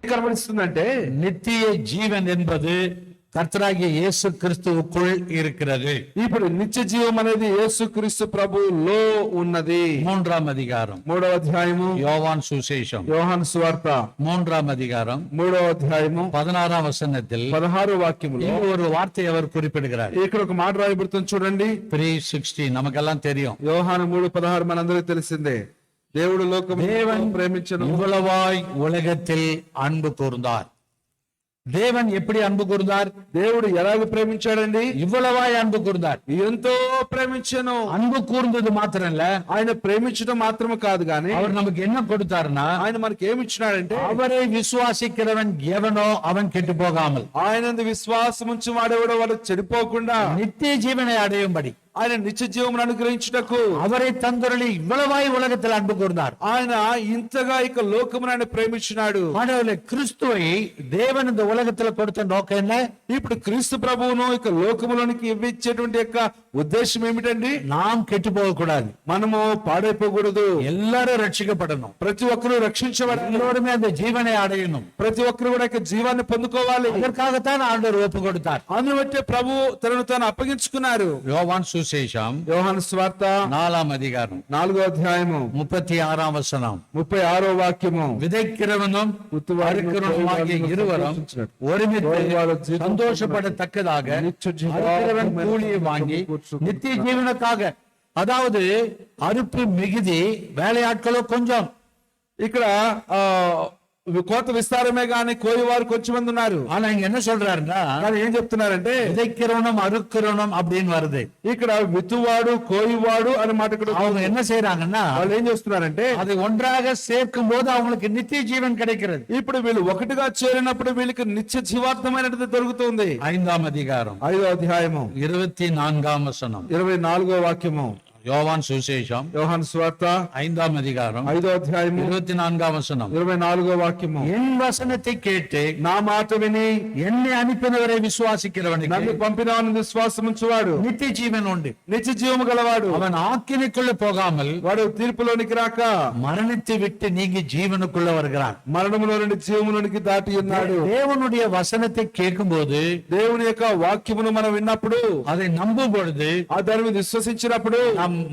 కనబడిస్తుందంటే நித்திய ஜீவன் என்பது கர்த்தராகிய இயேசு கிறிஸ்துவுக்குள் இருக்கிறது. ఇప్పుడు నిత్య జీవం అనేది యేసుక్రీస్తు ప్రభువులో ఉన్నది. 3ஆம் அதிகாரம் 3వ అధ్యాయము யோவான் சுவிசேஷம் యోహాను సువార్త 3ஆம் அதிகாரம் 3వ అధ్యాయము 16ஆம் వచనத்தில் 16వ వాక్యములో ஒரு వార్த்தை அவர் குறிப்பிடுகிறார். ఇక్కడ ఒక మాట రాయబడుతుంది చూడండి. 3:16 நமக்கெல்லாம் தெரியும். యోహాను 3:16 మనందరికీ తెలిసిందే. దేవుడు లోకమును ప్రేమించెను, இவ்வளவாய் உலகத்தில் அன்பு கூர்ந்தார். தேவன் எப்படி அன்பு கூர்ந்தார்? దేవుడు ఎలాగ ప్రేమించాడండి? இவ்வளவாய் அன்பு கூர்ந்தார். ఎంతో ప్రేమించెను. அன்பு கூர்ந்தது మాత్రం இல்ல, ఆయన ప్రేమించడం మాత్రమే కాదు గాని அவர் நமக்கு என்ன கொடுத்தாருன்னா, ఆయన మనకి ఏమి ఇచ్చినాడంటే அவரை విశ్వాసిக்கிறவன் எவனோ அவன் கெட்டு போகாமல் ఆయనందు విశ్వాసం ఉంచి వాడెవడో వాడు చెడిపోకుండా நித்திய ஜீவனை அடையும்படி ఆయన నిత్య జీవమును అనుగ్రహించుటకు அவரை தந்தருளி இவ்வளவாய் உலகத்தில் அன்பு கூர்ந்தார். ఆయన ఇంతగా ఇక లోకమును ఆయన ప్రేమించినాడు. ஆண்டவரே, கிறிஸ்துவை தேவன் இந்த உலகத்துல கொடுத்த நோக்கம் என்ன? ఇప్పుడు క్రీస్తు ప్రభువును ఇక లోకములోనికి ఇవ్వించేటువంటి యొక్క ఉద్దేశం ఏమిటండి? நாம் கெட்டு போக கூடாது, మనము పాడైపోకూడదు, எல்லாரும் రక్షించబడணும், ప్రతి ఒక్కరూ రక్షించబడాలి, எல்லோருமே அந்த ஜீவனை அடையணும். ప్రతి ఒక్కరు కూడా ఇక జీవాన్ని పొందుకోవాలి. அதற்காகத்தான் ஆண்டவர் ஒப்பு கொடுத்தார். అందును బట్టి ప్రభు తనను తాను అప్పగించుకున్నారు. யோவான் சுவிசேஷம் యోహాను సువార్త 4ஆம் அதிகாரம் 4వ అధ్యాయము 36ஆம் వచனம். 36వ వాక్యము விதைக்கிறவனும் அறுக்கிறவனுமாகிய இருவரும் ஒருமித்து சந்தோஷப்படத்தக்கதாக அறுக்கிறவன் கூலியை வாங்கி நித்திய ஜீவனுக்காக, அதாவது அறுப்பு மிகுதி, வேலையாட்களோ கொஞ்சம். ఇక్కడ కోత విస్తారమే గాని కోయివారు కొంచెం మంది ఉన్నారు. ஆனா இங்க என்ன சொல்றாருன்னா, ఏం చెప్తున్నారంటే விதைக்கிறவனும் அறுக்கிறவனும் அப்படின்னு வருது. ఇక్కడ విత్తువాడు కోయివాడు అనే మాట ఇక్కడ அவங்க என்ன செய்யறாங்கன்னா, వాళ్ళు ఏం చేస్తున్నారంటే அதை ஒன்றாக சேர்க்கும் போது அவங்களுக்கு நித்திய ஜீவன் கிடைக்கிறது. ఇప్పుడు వీళ్ళు ఒకటిగా చేరినప్పుడు వీళ్ళకి నిత్య జీవార్థమైనది దొరుకుతుంది. 5ஆம் அதிகாரம் 5వ అధ్యాయము 24ஆம் వచనం. 24వ వాక్యము யோவான் சுவிசேஷம் యోహాను సువార్త 5ஆம் அதிகாரம் 5వ అధ్యాయము 24ஆம் వచనం. 24వ వాక్యము என் வசனத்தை கேட்டு నా మాట విని என்னை అనిపినవரை విశ్వాసిக்கிறவனுக்கு నన్ను పంపినవాని విశ్వాసం ఉంచువాడు నిత్య జీవన్ ఉంది. నిత్య జీవము గలవాడు. அவன் ஆக்கினைக்குள்ள போகாமல் వాడు తీర్పులోనికి రాక மரணத்தை விட்டு நீங்கி ஜீவனுக்குள்ள வருகிறான். మరణములో నుండి జీవములోనికి దాటి ఉన్నాడు. தேவனுடைய வசனத்தை கேட்கும் போது, దేవుని యొక్క వాక్యమును మనం విన్నప్పుడు, அதை நம்பும் பொழுது, దాని మీద విశ్వసించినప్పుడు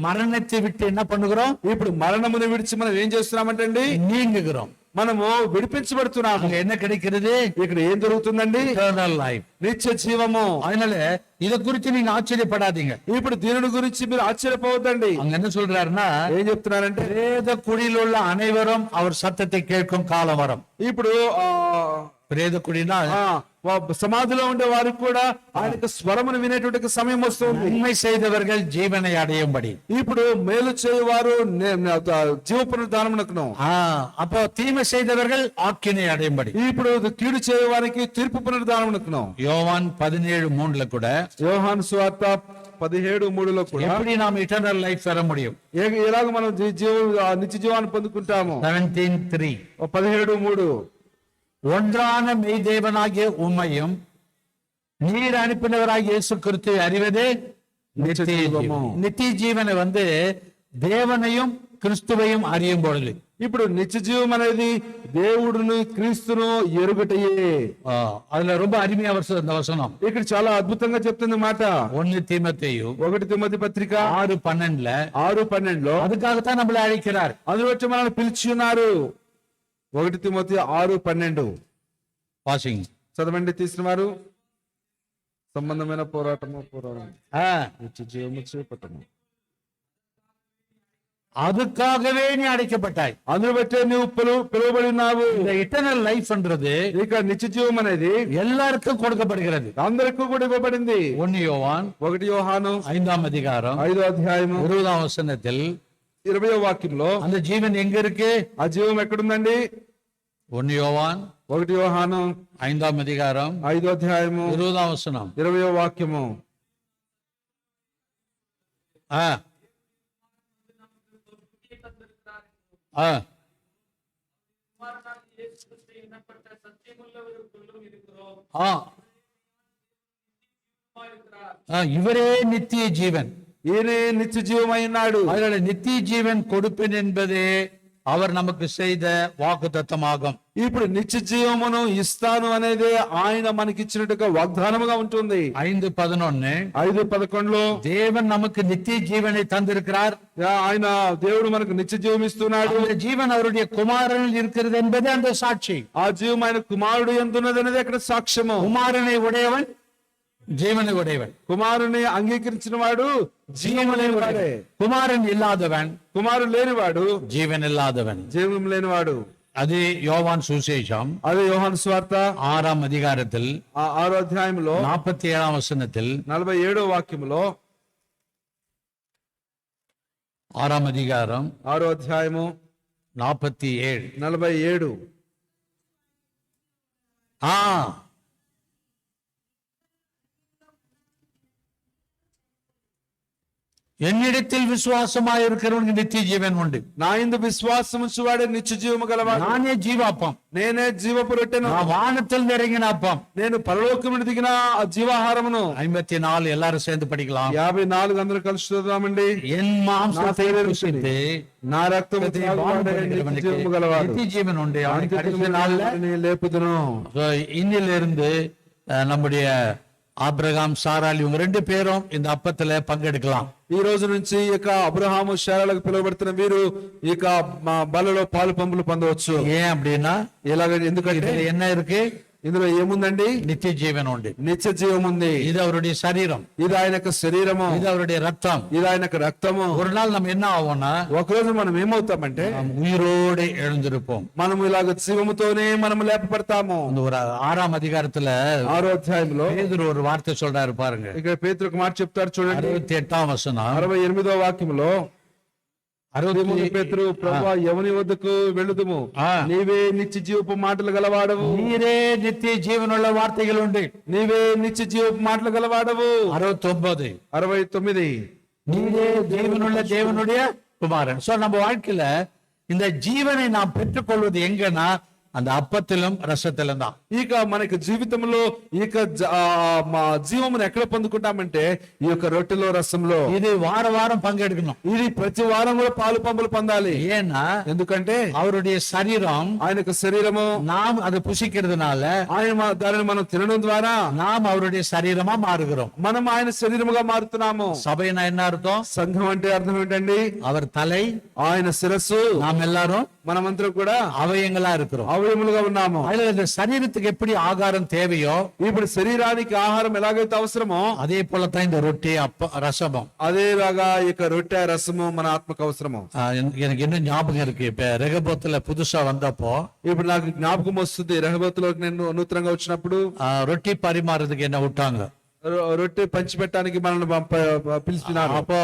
மரணத்தை விட்டு என்ன பண்ணுகிறோம்? ఇప్పుడు మరణమును విడిచి మనం ఏం చేస్తున్నామంటే అండి, நீங்குகிறோம். మనము విడిపించబడుతున్నాము. என்ன கிடைக்கிறது? ఇక్కడ ఏం జరుగుతుందండి? Eternal life, నిత్య జీవము. அதனால இத குறித்து நீங்க ஆச்சரியப்படாதீங்க. ఇప్పుడు దీని గురించి మీరు ఆశ్చర్యపోవద్దండి. அங்க என்ன சொல்றாருன்னா, ఏం చెప్తున్నారంటే பிரேத குழியில் உள்ள அனைவரும் அவர் சத்தத்தை கேட்கும் காலம் வரும். ఇప్పుడు பிரேத குழினா సమాధిలో ఉండే వారికి కూడా ఆయన స్వరమును వినేటువంటి సమయం వస్తుంది. உண்மை செய்தவர்கள் ஜீவனை அடையும்படி. ఇప్పుడు మేలు చేయవారు జీవ పునరుద్ధానమునకును, அப்போ தீமை செய்தவர்கள் ஆக்கினை அடையும்படி. ఇప్పుడు కీడు చేయవారికి తీర్పు పునరుద్ధానమునకును. யோவான் 17:3 கூட, యోహాను సువార్త 17:3 కూడా எப்படி நாம் இட்டர்னல் லைஃப் பெற முடியும்? ఎలాగ మనం నిత్య జీవాన్ని పొందుకుంటాము? 17:3 17:3 ஒன்றான மெய்தேவனாகிய உம்மையும் நீர் அனுப்பினவராகிய இயேசு கிறிஸ்துவை அறிவதே நித்திய ஜீவம். நித்திய ஜீவனை தேவனையும் கிறிஸ்துவையும் அறியும் பொழுது, ఇప్పుడు నిత్య జీవం అనేది దేవుడును క్రీస్తును ఎరుగటయే. அதுல ரொம்ப அருமையா அந்த வசனம் ఇక్కడ చాలా అద్భుతంగా చెప్తుంది మాట. 1 தீமோத்தேயு 1 తిమోతి పత్రిక 6:12 அதுக்காகத்தான் நம்மளை அழைக்கிறார். అందులో వచ్చి మనల్ని పిలిచి ఉన్నారు. 1 తిమోతి 6:12 వాసింగ్ చదవండి. తీసిన వారు సంబంధమైన పోరాటము నిత్య జీవము చేపట్టము. அதுக்காகவே நீ அழைக்கப்பட்டாய், అందులో బట్టే నువ్వు పిలువబడి ఉన్నావు. இந்த இட்டர்னல் லைஃப் என்றது ఇక నిత్య జీవం అనేది எல்லாருக்கும் கொடுக்கப்படுகிறது. అందరికీ కూడా ఇవ్వబడింది. 1 யோவான் 1 యోహాను 5ஆம் அதிகாரம் 5వ అధ్యాయము 20ஆம் வசனத்தில் 20వ వాక్యంలో அந்த ஜீவன் எங்க இருக்கு? ఆ జీవం ఎక్కడుందండి? 1 யோவான் 1 యోహాను 5ஆம் அதிகாரம் 5వ అధ్యాయము 20ஆம் வசனம் 20వ వాక్యము. இவரே நித்திய ஜீவன், ఈయనే నిత్య జీవమై ఉన్నాడు. அதனால நித்திய ஜீவன் கொடுப்பேன் என்பதே அவர் நமக்கு செய்த వాగ్దత్తమాగం. ఇప్పుడు నిత్య జీవమును ఇస్తాను అనేది ఆయన మనకిచ్చినట్టుగా వాగ్దానముగా ఉంటుంది. 5:11 5:11 தேவன் நமக்கு நித்திய ஜீவனை தந்திருக்கிறார். ఆయన దేవుడు మనకు నిత్య జీవం ఇస్తున్నాడు. அந்த ஜீவன் அவருடைய குமாரனில் இருக்கிறது என்பதே அந்த சாட்சி. ఆ జీవం ఆయన కుమారుడు ఎందున్నది అనేది అక్కడ సాక్ష్యము. குமாரனை உடையவன் ஜீவனை உடையவன். కుమారుని అంగీకరించిన వాడు జీవం లేనివాడే. குமாரன் இல்லாதவன், కుమారుడు లేనివాడు జీవన్ ఇల్లాదవన్. జీవం లేనివాడు. అది యోవాన్ సువిశేషం అదే యోహాను సువార్త 6వ అధ్యాయத்தில் 6వ అధ్యాయంలో 47వ వచనத்தில் 47వ వాక్యములో 6వ అధ్యాయం 6వ అధ్యాయము 47 என்னிடத்தில் விசுவாசமாய் இருக்கிறவனுக்கு நித்திய ஜீவன் உண்டு. నా యందు విశ్వాసముంచువాడే నిత్య జీవము గలవాడు. நானே జీవాపం, నేనే జీవపు రొట్టెను, நான் வானத்தில் இறங்கின அப்பம். నేను పరలోకం నుండి దిగిన ఆ జీవాహారమును. 54 எல்லாரும் சேர்ந்து படிக்கலாம். 54 అందరూ కలిసి చదువుదామండి. என் மாம்சத்தை புசித்து నా రక్తము త్రాగువాడే నిత్య జీవము గలవాడు. நித்திய ஜீவன் உண்டு. அவனை అంత్య கடைசி దినమున நாள்ல వారిని లేపుదును. இன்னிலிருந்து நம்முடைய ஆபிரகாம் சாராள் இவங்க 2 பேரும் இந்த அப்பத்துல பங்கெடுக்கலாம். ఈ రోజు నుంచి ఈ యొక్క అబ్రహాము శారాలకు పిలువబడుతున్న వీరు ఈ యొక్క బలలో పాలు పంపులు పొందవచ్చు. ஏன் அப்படின்னா ఎలాగ? ఎందుకంటే இதுல என்ன இருக்கு? ఇందులో ఏముందండి? நித்திய ஜீவன் உண்டு. నిత్య జీవం ఉంది. இது அவருடைய சரீரம், ఇది ఆయన యొక్క శరీరము, இது அவருடைய ரத்தம். ఇది ఆయన యొక్క రక్తము. ஒரு நாள் நம்ம என்ன ஆவோம்னா ఒకరోజు మనం ఏమవుతామంటే நாம் உயிரோடு எழுந்திருப்போம். మనము ఇలాగ జీవముతోనే మనము లేపబడతాము. அந்த ஒரு 6వ అధ్యాయத்துல 6వ అధ్యాయంలో పేతురు ஒரு వార్త சொல்றாரு பாருங்க. ఇక్కడ పేతురు ఒక మాట చెప్తారు చూడండి. 68వ వచనం 68వ వాక్యములో 63 పేతురు, ప్రభువా ఎవని వద్దకు వెళ్ళుదుము, నీవే నిత్య జీవపు మాటలు గలవాడవు, நீரே நித்திய ஜீவனுள்ள வார்த்தைகள் உண்டு. నీవే నిత్య జీవపు మాటలు గలవాడవు. 69 69 நீரே ஜீவனுள்ள தேவனுடைய குமாரன். சோ நம்ம வாழ்க்கையில இந்த ஜீவனை நாம் பெற்றுக்கொள்வது எங்கன்னா அந்த அப்பத்திலும் ரசத்திலும் தான். ఇక మనకి జీవితంలో ఇక జీవమును ఎక్కడ పొందుకుంటామంటే ఈ యొక్క రొట్టెలో రసంలో. இது వార వారం பங்கெடுக்கணும். ఇది ప్రతి వారం కూడా పాలు పంపులు పొందాలి. ஏன்னா ఎందుకంటే அவருடைய சரீரம், ఆయన యొక్క శరీరము, நாம் அதை புசிக்கிறதுனால ఆయన దానిని మనం తినడం ద్వారా நாம் அவருடைய சரீரமா மாறுகிறோம். మనం ఆయన శరీరముగా మారుతున్నాము. சபைனா என்ன அர்த்தம்? సంఘం అంటే అర్థం ఏంటండి? அவர் తலை, ఆయన శిరస్సు, நாம் எல்லாரும் మనమందరం కూడా அவயங்களா இருக்கிறோம். అవయములుగా ఉన్నాము. அதுல இந்த சரீரத்துக்கு எப்படி ஆகாரம் தேவையோ, ఇప్పుడు శరీరానికి ఆహారం ఎలాగైతే అవసరమో அதே போலதான் இந்த ரொட்டி ரசமும் అదేలాగా ఇక రొట్టె రసము మన ఆత్మకు అవసరము. எனக்கு இன்னும் ஞாபகம் இருக்கு. இப்ப ரெகபோத்துல புதுசா வந்தப்போ ఇప్పుడు నాకు జ్ఞాపకం వస్తుంది. రెహబోతులోకి నేను నూతనంగా వచ్చినప్పుడు ரொட்டி பரிமாறதுக்கு என்ன விட்டாங்க. రొట్టె పంచిపెట్టడానికి మనల్ని పిలిచినారు. அப்போ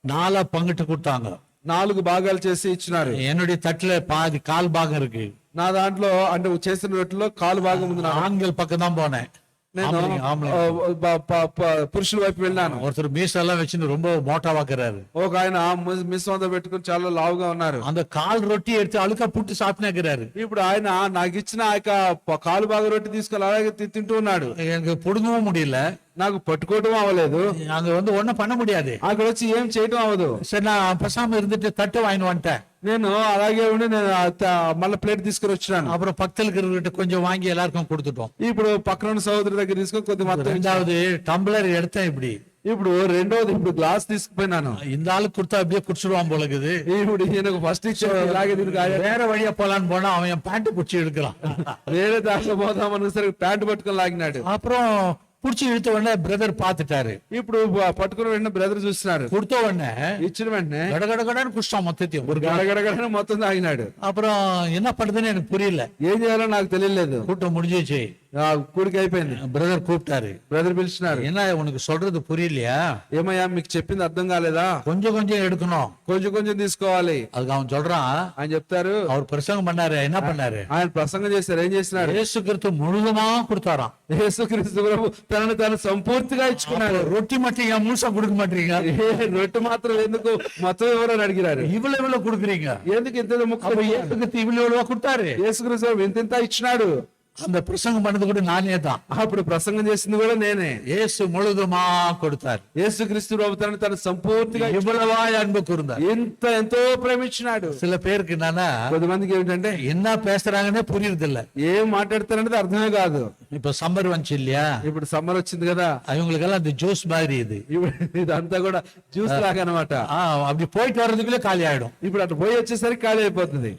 4 பங்கிட்டு கொடுத்தாங்க. 4 భాగాలు చేసి ఇచ్చినారు. என்னுடைய தட்டுல பாதி கால் பாகம் இருக்கு. నా దాంట్లో అంటే చేసిన రొట్టెలో కాలు భాగం ఉంది. ஆண்கள் பக்கம் தான் போனேன். నేను పురుషుల వైపు వెళ్ళాను. ஒருத்தர் மீசெல்லாம் வச்சுன்னு ரொம்ப மோட்டா வாக்குறாரு. ఒక ఆయన మిశ్రమంతో పెట్టుకుని చాలా లావుగా ఉన్నారు. அந்த கால் ரொட்டி எடுத்து அழுக்கா புட்டு சாப்பிட்டுக்கிறாரு. ఇప్పుడు ఆయన నాకు ఇచ్చిన ఆ యొక్క కాలు భాగం రొట్టె తీసుకొని అలాగే తింటూ ఉన్నాడు. எனக்கு புடுங்கவும் முடியல, నాకు పట్టుకోవటం అవ్వలేదు. அங்க ஒண்ணும் பண்ண முடியாது. అక్కడ వచ్చి ఏం చేయటం అవ్వదు. சரி, நான் பேசாம இருந்துட்டு தட்டு வாங்கி வந்துட்டேன். నేను అలాగే ఉండి నేను మళ్ళీ ప్లేట్ తీసుకుని వచ్చినాను. அப்புறம் பக்கத்துல இருக்கிற கொஞ்சம் வாங்கி எல்லாருக்கும் கொடுத்துட்டோம். ఇప్పుడు పక్కన ఉన్న సహోదరి దగ్గర తీసుకొని కొద్ది మొత్తం. 2வது டம்ளர் எடுத்தேன். இப்படி ఇప్పుడు రెండోది ఇప్పుడు గ్లాస్ తీసుకుపోయినాను. இந்த ஆளுக்கு கொடுத்தா அப்படியே குடிச்சிடுவான் போல இருக்குது. ఇప్పుడు ఈయనకు ఫస్ట్ ఇచ్చే ఇలాగే வேற வழியா போலான்னு போனா அவன் என் பேண்ட் புடிச்சு எடுக்கிறான். వేరే దాంట్లో పోదామని సరే ప్యాంటు పట్టుకొని లాగినాడు. அப்புறம் புடிச்சு இழுத்த உடனே பிரதர் பாத்துட்டாரு. ఇప్పుడు పట్టుకుని వెంటనే బ్రదర్ చూస్తున్నారు. கொடுத்த உடனே ఇచ్చిన వెంటనే கடகடகடன்னு குடிச்சிட்டான் மொத்தத்தையும். ஒரு గడగడగడ మొత్తం తాగినాడు. அப்புறம் என்ன பண்றதுன்னு எனக்கு புரியல. ఏం చేయాలో నాకు తెలియలేదు. கூட்டம் முடிஞ்சிச்சு. కూడికి అయిపోయింది. பிரதர் கூப்பிட்டாரு. బ్రదర్ పిలిచినారు. என்ன உனக்கு சொல்றது புரியலையா? ఏమయ్యా మీకు చెప్పింది అర్థం కాలేదా? கொஞ்சம் கொஞ்சம் எடுக்கணும், కొంచెం కొంచెం తీసుకోవాలి. அதுக்கு அவன் சொல்றான். ఆయన చెప్తారు. அவர் பிரசங்கம் பண்ணாரு. என்ன பண்ணாரு? ఆయన ప్రసంగం చేశారు. ఏం చేసినారు? இயேசு கிறிஸ்து முழுதுமா கொடுத்தாராம். యేసుక్రీస్తు ప్రభు తనను తాను సంపూర్తిగా ఇచ్చుకున్నాడు. ரொட்டி மட்டும் ஏன் முழுசா கொடுக்க மாட்டீங்க? రొట్టె మాత్రం ఎందుకు మొత్తం ఎవరని అడిగినారు. இவ்வளவு கொடுக்குறீங்க, ఎందుకు ఇంత ముక్క? இயேசு கிறிஸ்து இவ்வளவு கொடுத்தாரு. యేసుక్రీస్తు ఇంత ఇచ్చినాడు. அந்த பிரசங்கம் பண்ணது கூட நானே தான். అప్పుడు ప్రసంగం చేసింది కూడా నేనే. இயேசு முழுதுமா கொடுத்தார். యేసుక్రీస్తు ప్రభు తను సంపూర్తిగా இவ்வளவாய் அன்பு கூர்ந்தார். ఎంతో ప్రేమించినాడు. சில பேருக்கு என்னன்னா, కొంతమందికి ఏమిటంటే என்ன பேசுறாங்கன்னே புரியுறது இல்ல. ఏం మాట్లాడతారనేది అర్థమే కాదు. இப்ப సమ్మర్ வந்துச்சு இல்லையா, ఇప్పుడు సమ్మర్ వచ్చింది కదా, அவங்களுக்கெல்லாம் அந்த ஜூஸ் மாதிரி இது. ఇదంతా కూడా జ్యూస్ లాగా అన్నమాట. அப்படி போயிட்டு வர்றதுக்குள்ளே காலி ஆயிடும். ఇప్పుడు అటు పోయి వచ్చేసరికి ఖాళీ అయిపోతుంది.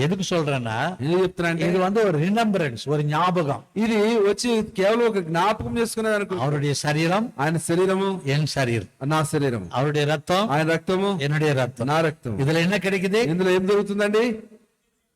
எதுக்கு சொல்றேன்னா, ఏం చెప్తున్నానంటే இது ஒரு ரிமெம்பரன்ஸ், ஒரு ஞாபகம். ఇది వచ్చి కేవలం ఒక జ్ఞాపకం చేసుకునేది అనుకో. அவருடைய சரீரம் ఆయన శరీరము என் சரீரம், నా శరీరము. அவருடைய ரத்தம் ఆయన రక్తము என்னுடைய ரத்தம். నా రక్తం. இதுல என்ன கிடைக்குது? ఇందులో ఏం దొరుకుతుందండి?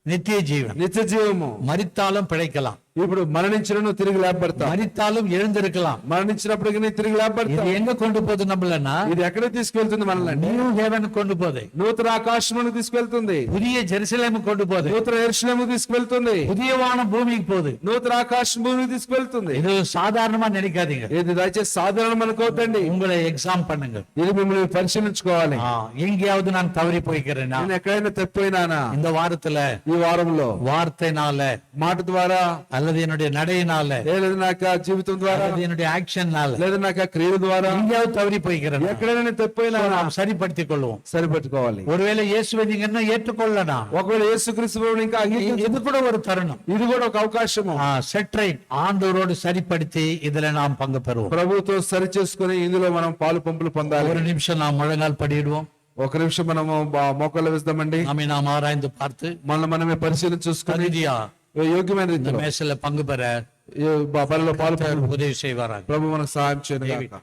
நித்திய ஜீவன். నిత్య జీవము. மரித்தாலும் பிழைக்கலாம், ఇప్పుడు మరణించినను తిరిగి లేపబడతాం. மரித்தாலும் எழுந்திருக்கலாம். మరణించినప్పటికీ తిరిగి లేపబడతాం. இது எங்க கொண்டு போகுது நம்மளன்னா? ఇది ఎక్కడ తీసుకెళ్తుంది మనల్ని? நியூ ஹெவன் கொண்டு போகுது, నూతన ఆకాశమును తీసుకెళ్తుంది, புதிய జెరూసలేము கொண்டு போகுது, నూతన యెరూషలేము తీసుకెళ్తుంది, புதிய வானம் பூமிக்கு போகுது. నూతన ఆకాశం భూమికి తీసుకెళ్తుంది. இது సాధారణமா నిனைக்காதீங்க. ఇది దయచేసి సాధారణం అనుకోవద్దండి. உங்களை எக்ஸாம் பண்ணுங்க. ఇది మిమ్మల్ని పరిశీలించుకోవాలి. எங்கேயாவது நான் தவறி போய்க்கிறேன்னா, నేను ఎక్కడైనా తప్పిపోయినానా இந்த వారத்துல ఈ వారంలో வார்த்தைனால మాట ద్వారా, அல்லது என்னுடைய நடையினால, లేదా నా యొక్క జీవితం ద్వారా, அல்லது என்னுடைய ஆக்ஷன்னால లేదా నా యొక్క క్రియల ద్వారా எங்கேயாவது தவறி போய்க்கிறேன், ఎక్కడైనా నేను తప్పిపోయినా நாம் சரிப்படுத்திக் கொள்வோம். సరిపెట్టుకోవాలి. ஒருவேளை இயேசுவை நீங்க என்ன ஏற்றுக்கொள்ளலாம், ఒకవేళ యేసుక్రీస్తు ప్రభువుని ఇంకా இது கூட ஒரு தருணம். ఇది కూడా ఒక అవకాశము. செட்ரைட் ఆందోరోடு சரிப்படுத்தி இதுல நாம் பங்கு பெறுவோம். ప్రభుతో సరి చేసుకుని ఇందులో మనం పాలు పంపులు పొందాలి. ஒரு நிமிஷம் நாம் முழங்கால் படிடுவோம். ఒక నిమిషం మనము మోకాళ్ళు వేద్దామండి. நம்மை நாம் ஆராய்ந்து பார்த்து మనమే పరిశీలన చూసుకొని தகுதியா యోగ్యమైన இந்த రీతిలో மேசல பங்கு பெற బలలో పాలు உதவி செய்வாராக. ప్రభు మనకు సహాయం చేయను గాక.